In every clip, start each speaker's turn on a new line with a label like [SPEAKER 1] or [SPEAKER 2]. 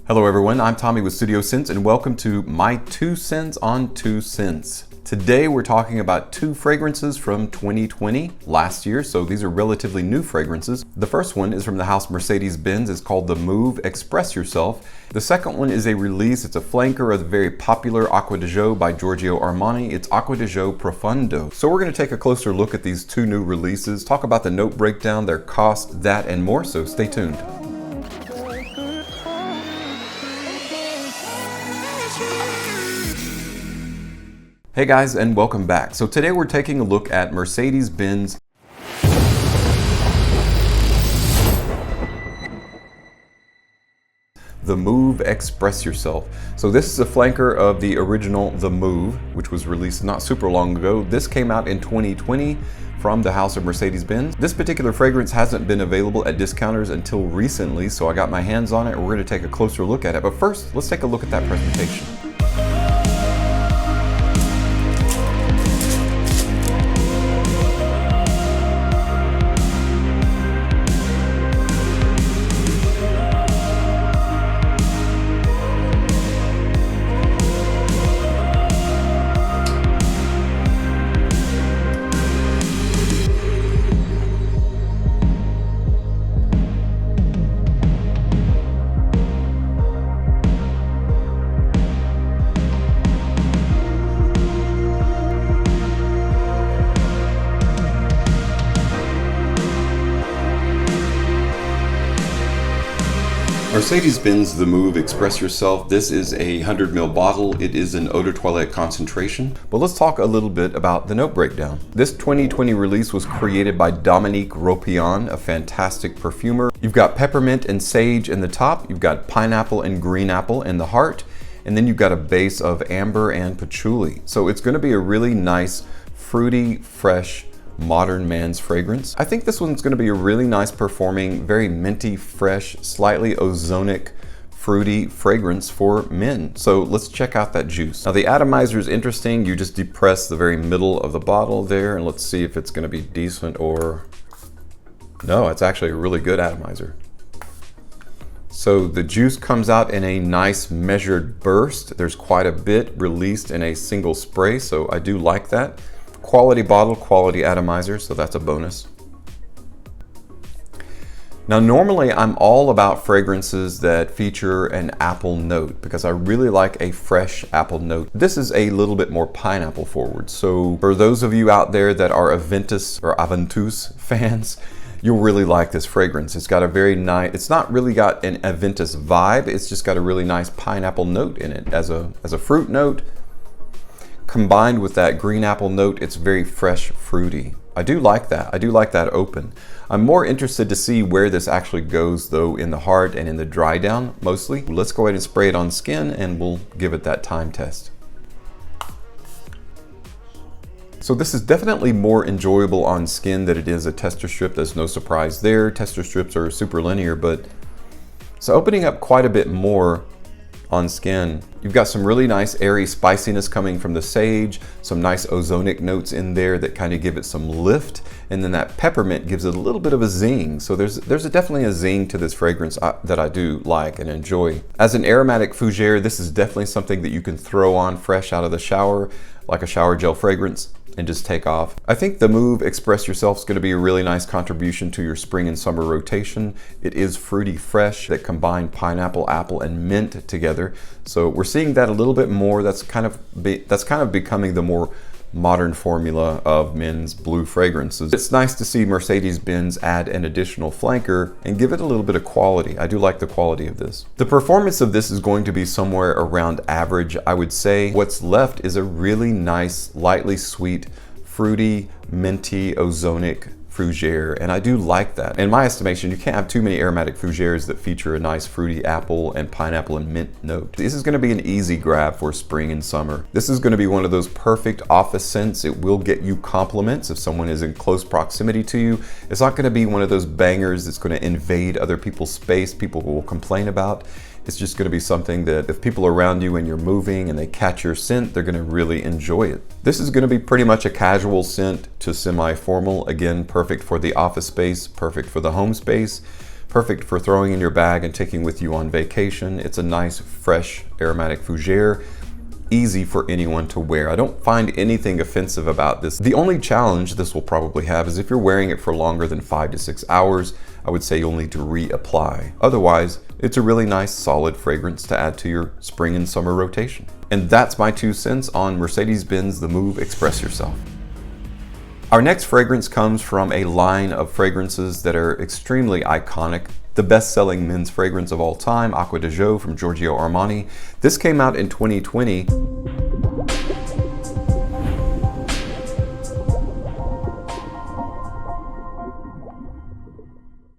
[SPEAKER 1] Hello everyone, I'm Tommy with Studio Sense and welcome to my 2 cents on 2 cents. Today we're talking about 2 fragrances from 2020, last year, so these are relatively new fragrances. The first one is from the house Mercedes-Benz. It's called The Move Express Yourself. The second one is a release. It's a flanker of the very popular Aqua Dejo by Giorgio Armani. It's Aqua Gio Profondo. So we're going to take a closer look at these 2 new releases, talk about the note breakdown, their cost, that and more, so stay tuned. Hey guys, and welcome back. So today we're taking a look at Mercedes-Benz The Move Express Yourself. So this is a flanker of the original The Move, which was released not super long ago. This came out in 2020 from the house of Mercedes-Benz. This particular fragrance hasn't been available at discounters until recently, so I got my hands on it and we're going to take a closer look at it. But first, let's take a look at that presentation. Mercedes-Benz The Move Express Yourself. This is a 100 ml bottle. It is an eau de toilette concentration. But let's talk a little bit about the note breakdown. This 2020 release was created by Dominique Ropion, a fantastic perfumer. You've got peppermint and sage in the top. You've got pineapple and green apple in the heart. And then you've got a base of amber and patchouli. So it's going to be a really nice, fruity, fresh, modern man's fragrance. I think this one's going to be a really nice performing, very minty, fresh, slightly ozonic, fruity fragrance for men. So let's check out that juice. Now the atomizer is interesting. You just depress the very middle of the bottle there and let's see if it's going to be decent or no, it's actually a really good atomizer. So the juice comes out in a nice measured burst. There's quite a bit released in a single spray, so I do like that. Quality bottle, quality atomizer, so that's a bonus. Now normally I'm all about fragrances that feature an apple note because I really like a fresh apple note. This is a little bit more pineapple forward. So for those of you out there that are Aventus or Aventus fans, you'll really like this fragrance. It's got a very nice, it's not really got an Aventus vibe, it's just got a really nice pineapple note in it as a fruit note. Combined with that green apple note, it's very fresh, fruity. I do like that. I do like that open. I'm more interested to see where this actually goes though in the heart and in the dry down mostly. Let's go ahead and spray it on skin and we'll give it that time test. So this is definitely more enjoyable on skin than it is a tester strip. There's no surprise there. Tester strips are super linear, but so opening up quite a bit more on skin. You've got some really nice airy spiciness coming from the sage, some nice ozonic notes in there that kind of give it some lift, and then that peppermint gives it a little bit of a zing. So there's definitely a zing to this fragrance that I do like and enjoy. As an aromatic fougere, this is definitely something that you can throw on fresh out of the shower, like a shower gel fragrance, and just take off. I think the Move Express Yourself is going to be a really nice contribution to your spring and summer rotation. It is fruity fresh that combine pineapple, apple, and mint together. So we're seeing that a little bit more. That's kind of becoming the more modern formula of men's blue fragrances. It's nice to see Mercedes-Benz add an additional flanker and give it a little bit of quality. I do like the quality of this. The performance of this is going to be somewhere around average, I would say. What's left is a really nice, lightly sweet, fruity, minty, ozonic fougere, and I do like that. In my estimation, you can't have too many aromatic fougeres that feature a nice fruity apple and pineapple and mint note. This is going to be an easy grab for spring and summer. This is going to be one of those perfect office scents. It will get you compliments if someone is in close proximity to you. It's not going to be one of those bangers that's going to invade other people's space, people will complain about. It's just going to be something that if people are around you and you're moving and they catch your scent, they're going to really enjoy it. This is going to be pretty much a casual scent to semi-formal. Again, perfect for the office space, perfect for the home space, perfect for throwing in your bag and taking with you on vacation. It's a nice, fresh, aromatic fougere, easy for anyone to wear. I don't find anything offensive about this. The only challenge this will probably have is if you're wearing it for longer than 5 to 6 hours, I would say you'll need to reapply. Otherwise, it's a really nice, solid fragrance to add to your spring and summer rotation. And that's my 2 cents on Mercedes-Benz The Move Express Yourself. Our next fragrance comes from a line of fragrances that are extremely iconic. The best-selling men's fragrance of all time, Aqua Dejo from Giorgio Armani. This came out in 2020.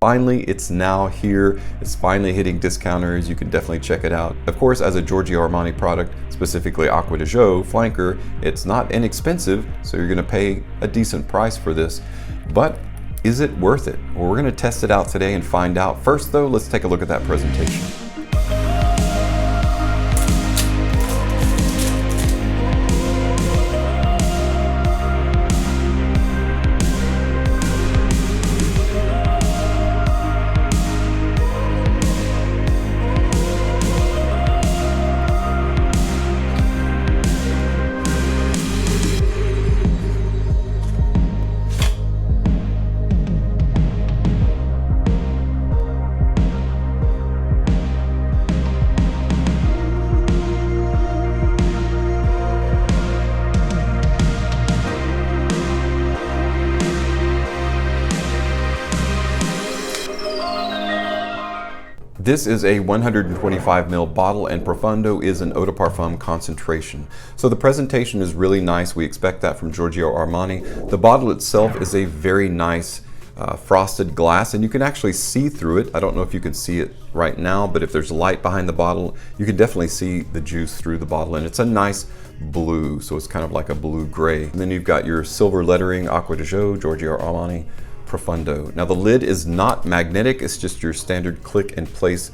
[SPEAKER 1] Finally, it's now here. It's finally hitting discounters. You can definitely check it out. Of course, as a Giorgio Armani product, specifically Aqua Dejo flanker, it's not inexpensive, so you're gonna pay a decent price for this. But is it worth it? Well, we're gonna test it out today and find out. First though, let's take a look at that presentation. This is a 125 ml bottle, and Profondo is an eau de parfum concentration. So the presentation is really nice. We expect that from Giorgio Armani. The bottle itself is a very nice frosted glass, and you can actually see through it. I don't know if you can see it right now, but if there's light behind the bottle, you can definitely see the juice through the bottle, and it's a nice blue, so it's kind of like a blue-gray. And then you've got your silver lettering, Aqua Dejo, Giorgio Armani, Profondo. Now the lid is not magnetic, it's just your standard click and place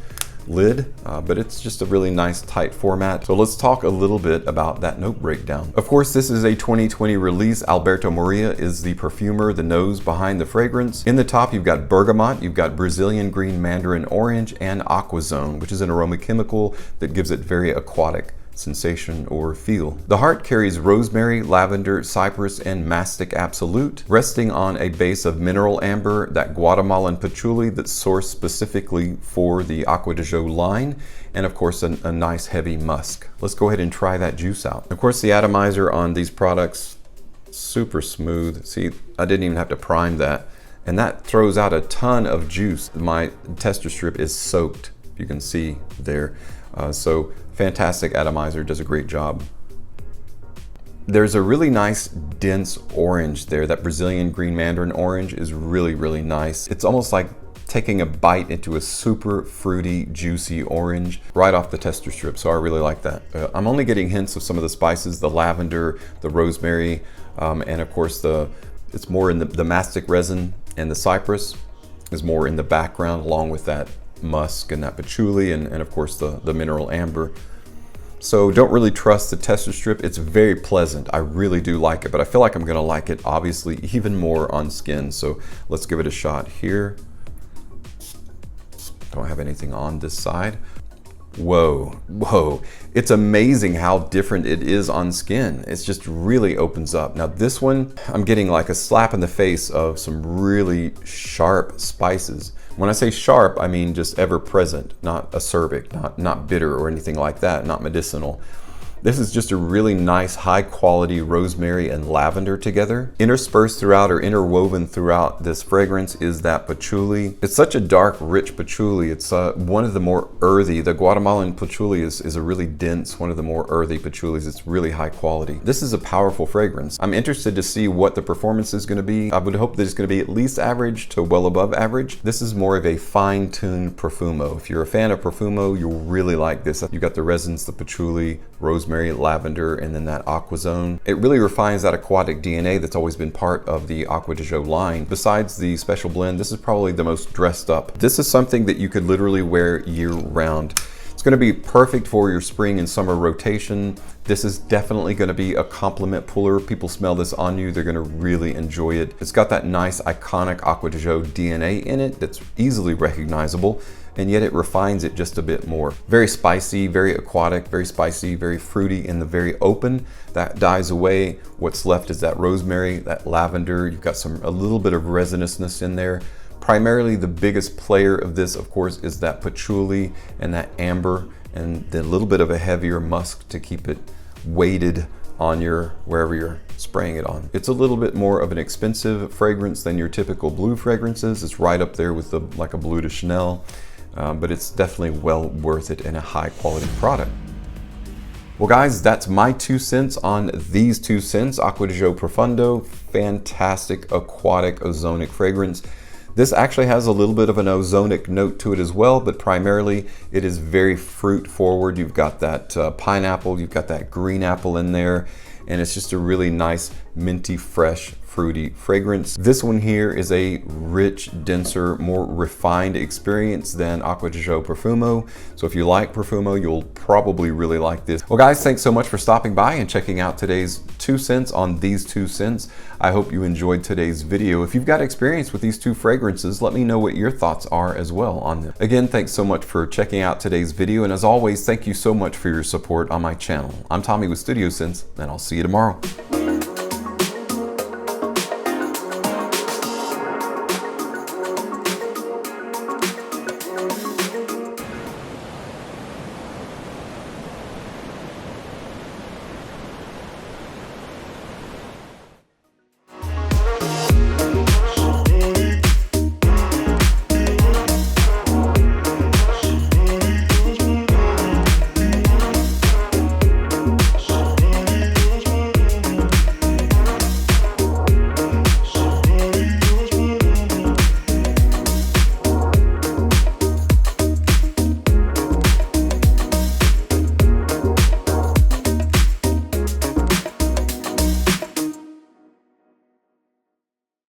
[SPEAKER 1] lid, but it's just a really nice tight format. So let's talk a little bit about that note breakdown. Of course, this is a 2020 release. Alberto Moria is the perfumer, the nose behind the fragrance. In the top, you've got bergamot, you've got Brazilian green mandarin orange, and aquazone, which is an aroma chemical that gives it very aquatic sensation or feel. The heart carries rosemary, lavender, cypress, and mastic absolute, resting on a base of mineral amber, that Guatemalan patchouli that's sourced specifically for the Aqua Dejo line, and of course a nice heavy musk. Let's go ahead and try that juice out. Of course, the atomizer on these products, super smooth. See, I didn't even have to prime that. And that throws out a ton of juice. My tester strip is soaked, if you can see there. So fantastic atomizer, does a great job. There's a really nice dense orange there. That Brazilian green mandarin orange is really, really nice. It's almost like taking a bite into a super fruity, juicy orange right off the tester strip, so I really like that. I'm only getting hints of some of the spices, the lavender, the rosemary, and of course it's more in the mastic resin, and the cypress is more in the background along with that musk and that patchouli and of course the mineral amber. So don't really trust the tester strip. It's very pleasant. I really do like it, but I feel like I'm gonna like it obviously even more on skin. So let's give it a shot here. Don't have anything on this side. Whoa, whoa. It's amazing how different it is on skin. It just really opens up. Now this one, I'm getting like a slap in the face of some really sharp spices. When I say sharp, I mean just ever present, not acerbic, not bitter or anything like that, not medicinal. This is just a really nice high quality rosemary and lavender together. Interspersed throughout or interwoven throughout this fragrance is that patchouli. It's such a dark, rich patchouli. It's one of the more earthy. The Guatemalan patchouli is a really dense, one of the more earthy patchoulis. It's really high quality. This is a powerful fragrance. I'm interested to see what the performance is going to be. I would hope that it's going to be at least average to well above average. This is more of a fine-tuned Profumo. If you're a fan of Profumo, you'll really like this. You got the resins, the patchouli, rosemary, lavender, and then that aquazone. It really refines that aquatic DNA that's always been part of the Aqua Dejo line. Besides the special blend, this is probably the most dressed up. This is something that you could literally wear year round. It's going to be perfect for your spring and summer rotation. This is definitely going to be a compliment puller. People smell this on you, they're going to really enjoy it. It's got that nice iconic Aqua Dejo DNA in it that's easily recognizable, and yet it refines it just a bit more. Very spicy, very aquatic, very spicy, very fruity in the very open. That dies away. What's left is that rosemary, that lavender. You've got a little bit of resinousness in there. Primarily the biggest player of this, of course, is that patchouli and that amber, and the little bit of a heavier musk to keep it weighted on wherever you're spraying it on. It's a little bit more of an expensive fragrance than your typical blue fragrances. It's right up there with like a Bleu de Chanel, but it's definitely well worth it and a high quality product. Well guys, that's my 2 cents on these 2 scents. Aqua Gio Profondo, fantastic aquatic ozonic fragrance. This actually has a little bit of an ozonic note to it as well, but primarily it is very fruit forward. You've got that pineapple, you've got that green apple in there, and it's just a really nice, minty, fresh, fruity fragrance. This one here is a rich, denser, more refined experience than Aqua Gio Profumo. So if you like Profumo, you'll probably really like this. Well guys, thanks so much for stopping by and checking out today's 2 cents on these 2 scents. I hope you enjoyed today's video. If you've got experience with these 2 fragrances, let me know what your thoughts are as well on them. Again, thanks so much for checking out today's video, and as always, thank you so much for your support on my channel. I'm Tommy with Studio Scents, and I'll see you tomorrow.